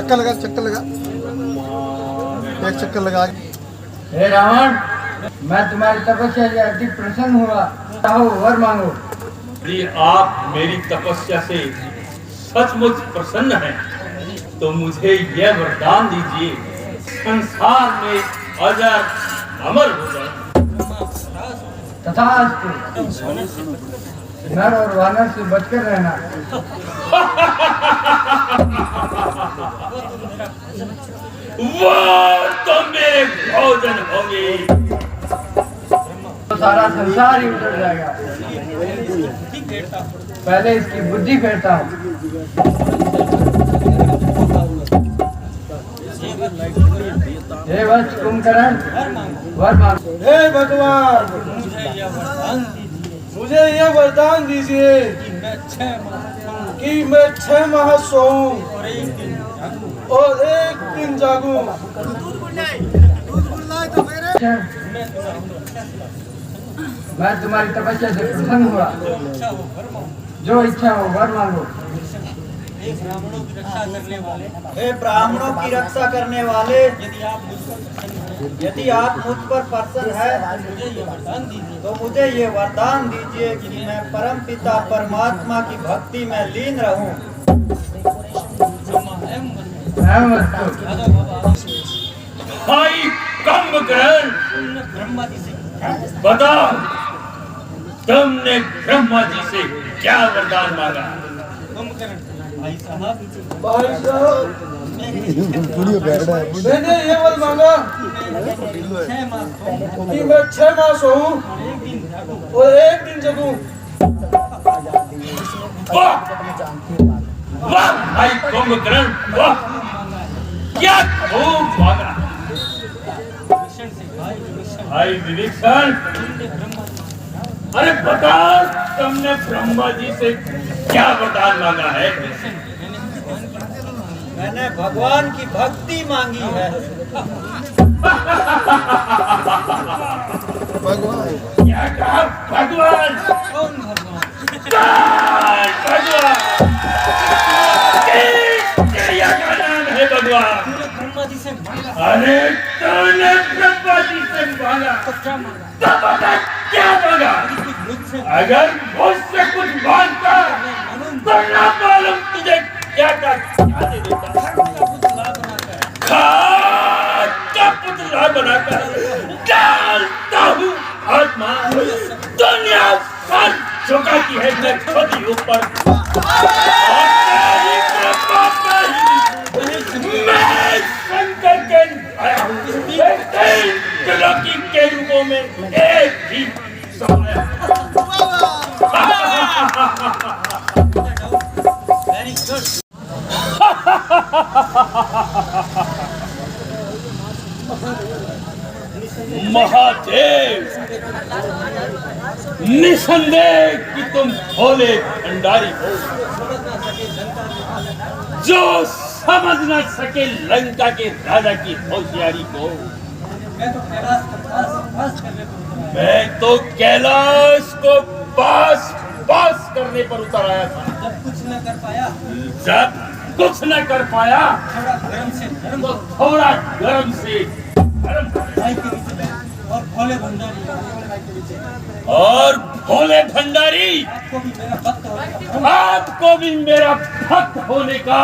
चक्कर लगा एक चक्कर लगा। हे रावण, मैं तुम्हारी तपस्या से अति प्रसन्न हुआ, चाहो वर मांगो। यदि आप मेरी तपस्या से सचमुच प्रसन्न हैं तो मुझे यह वरदान दीजिए, संसार में अजर अमर हो जाए। तथास्तु। नर और वानर से बचकर रहना। वो तो मेरे भोजन होंगे। तो सारा संसार ही उतर जाएगा। पहले इसकी बुद्धि फेरता हूँ। हे वत्स कुंभकर्ण, वर मांगो। हे भगवान, मुझे यह वरदान दीजिए कि मैं 6 माह सोऊं और 1 दिन जागूं। मैं तुम्हारी तपस्या से प्रसन्न हुआ, जो इच्छा हो वर मांगो। हे ब्राह्मणों की रक्षा करने वाले, यदि आप मुझ पर प्रसन्न हैं तो मुझे ये वरदान दीजिए कि मैं परम पिता परमात्मा की भक्ति में लीन रहूं। भाई कुंभकर्ण, बताओ तुमने ब्रह्मा जी से क्या वरदान मांगा? भाई साहब, मैंने ये वर मांगा कि मैं 6 माह सोऊं और 1 दिन जगूं। वाह वाह भाई कुंभकर्ण, वाह क्या खूब मांगा। भाई विभीषण, अरे बताओ तुमने ब्रह्मा जी से क्या वरदान मांगा है? मैंने भगवान की भक्ति मांगी है। भगवान क्या कहा? भगवान? कौन भगवान? भगवान क्या का नाम है भगवान? ब्रह्मा जी से मांगा। अरे तूने ब्रह्मा जी से मांगा तो क्या मांगा? तो बता क्या मांगा? मुझसे अगर मुझसे कुछ मांगता तो ना मालूम तुझे क्या दे देता। खाद का पुतला बनाकर डालता हूँ आत्मा, दुनिया सर झुकाती है मैं खुद ही ऊपर। मैं शंकर के आया हूँ, के रूपों में एक ही समाया। Very good. महादेव, निसंदेह कि तुम भोले भंडारी हो, जो समझ न सके लंका के राजा की होशियारी को। मैं तो कैलाश को पास करने पर उतर आया था। जब कुछ न कर पाया, तो थोड़ा गरम से और भोले भंडारी, आपको भी मेरा भक्त होने का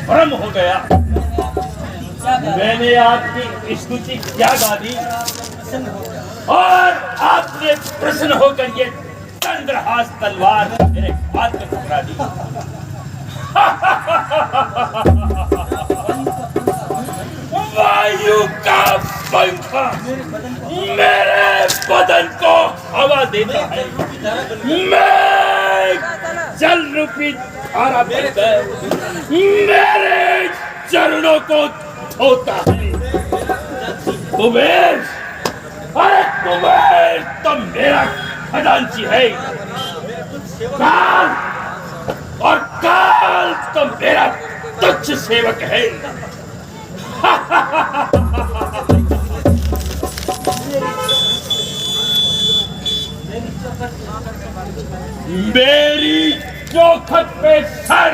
भ्रम हो गया। मैंने आपकी स्तुति क्या गा दी और आपने प्रसन्न होकर ये चंद्रहास तलवार मेरे हाथ में पकड़ा दी। वायु का पंखा मेरे बदन को हवा देता है, मैं जल रूपी धारा बनकर मेरे चरणों को धोता है। कुबेर, अरे कुबेर तो मेरा खजांची है, काल और काल तो मेरा तुच्छ सेवक है। मेरी चौखट पे सर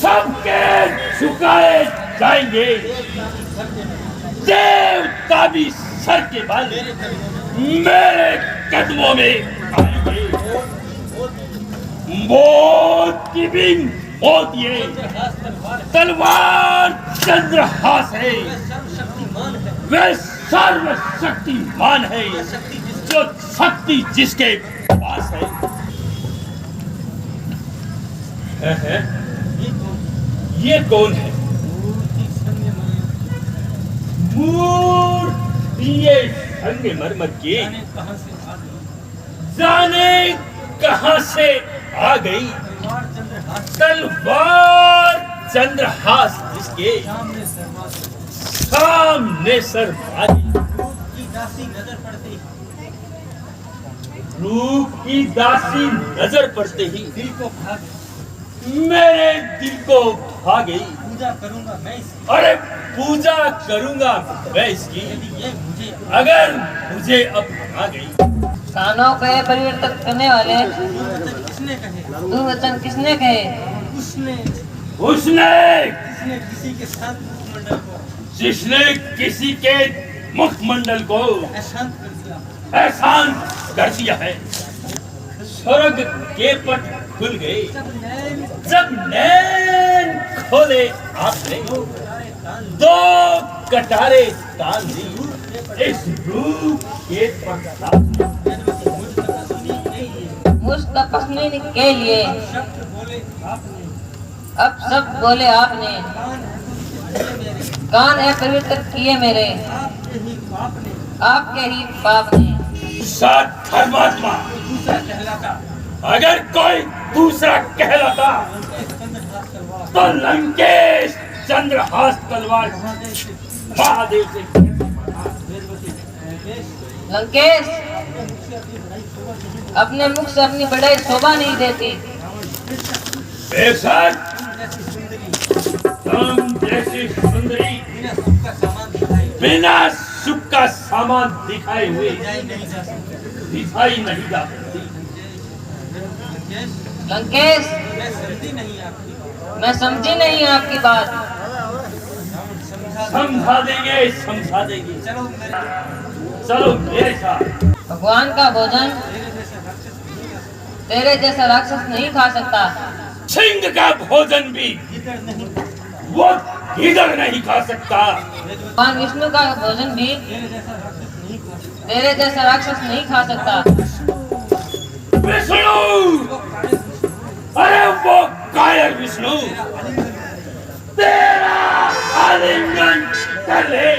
सबके झुकाए जाएंगे, देवता भी सर के बल मेरे कदमों में आएंगे। मौत की भी मौत ये तलवार चंद्रहास है, वह सर्वशक्तिमान है, जो शक्ति जिसके पास है। ये कौन है? मूर्ति ये संगमरमर की जाने कहां से आ गई, तलवार चंद्रहास जिसके सामने सर भारी, रूप की दासी नजर पड़ते ही मेरे दिल को भा गई। पूजा करूंगा मैं इसकी, अरे पूजा करूंगा मैं इसकी, अगर मुझे अब आ गई। कानों को ये परिवर्तन करने वाले किसने कहे? तू वचन किसने कहे? उसने उसने किसी के साथ मुखमंडल को, जिसने किसी के मुखमंडल को अशांत कर दिया, एहसान कर दिया है। स्वर्ग के पट खुल गए जब नैन खोले आपने, दो कटारे तान दी इस रूप के पट। मुझ तपस्वी के लिए शब्द बोले आपने, अब सब बोले आपने, कान है पवित्र किए मेरे आपके ही पाप ने, आपके ही पाप ने। साथ धर्मात्मा दूसरा कहलाता, अगर कोई दूसरा कहलाता तो लंकेश चंद्रहास तलवार महादेव से। लंकेश अपने मुख से अपनी बड़ाई शोभा नहीं देती। बेशक तुम जैसी सुंदरी बिना सुख का सामान दिखाई बिना सुख का सामान दिखाए हुए नहीं जा सकती। दिखाई नहीं जा सकती। लंकेश मैं समझी नहीं आपकी बात। समझा देंगे। चलो मेरे साथ। भगवान का भोजन तेरे जैसा राक्षस नहीं खा सकता। सिंह का भोजन भी वो गीदड़ नहीं खा सकता। भगवान विष्णु का भोजन भी तेरे जैसा राक्षस नहीं खा सकता। विष्णु, अरे वो कायर विष्णु, तेरा आलिंगन कर ले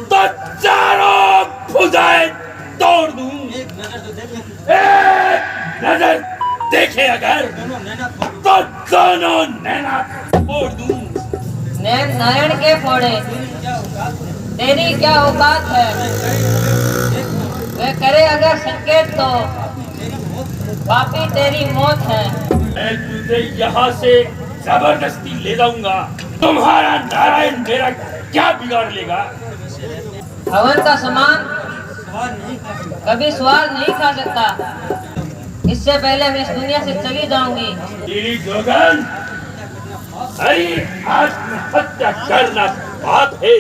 तो चारों भुजाएं तोड़ दूं। एक नजर देखे अगर तो दोनों नैना फोड़ दूं। नैन नारायण के फोड़े, तेरी क्या औकात है? वे करे अगर संकेत तो पापी तेरी मौत है। मैं तुझे यहाँ से जबरदस्ती ले जाऊंगा। तुम्हारा नारायण मेरा क्या बिगाड़ लेगा? हवन का सामान कभी स्वाद नहीं खा सकता। इससे पहले मैं इस दुनिया से चली जाऊंगी। तेरी जोगन, हरी आत्महत्या करना पाप है।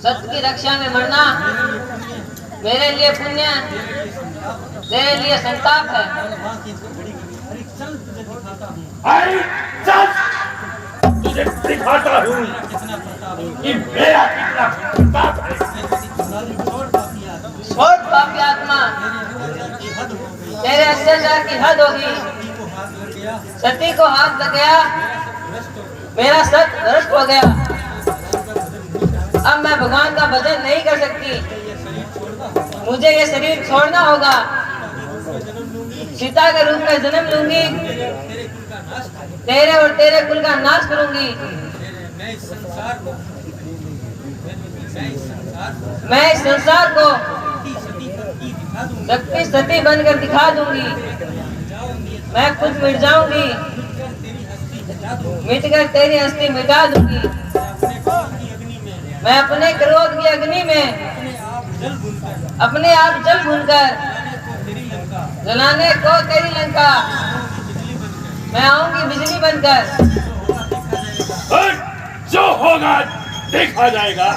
सत्य की रक्षा में मरना मेरे लिए पुण्य, तेरे लिए संताप है। अरे चल, तुझे दिखाता हूँ कि मेरा कितना प्रताप है। छोड़ पापी आत्मा, तेरे अत्याचार की हद होगी। सती को हाथ लग गया, मेरा सत भ्रष्ट हो गया। अब मैं भगवान का भजन नहीं कर सकती। मुझे ये शरीर छोड़ना होगा। सीता के रूप में जन्म लूंगी, तेरे और तेरे कुल का नाश करूंगी। मैं इस संसार को शक्ति सती बनकर दिखा दूंगी। मैं खुद मिट जाऊंगी, मिटकर तेरी हस्ती मिटा दूंगी। मैं अपने क्रोध की अग्नि में अपने आप जल भूनकर जलाने को तेरी लंका मैं आऊंगी बिजली बनकर। जो होगा देखा जाएगा।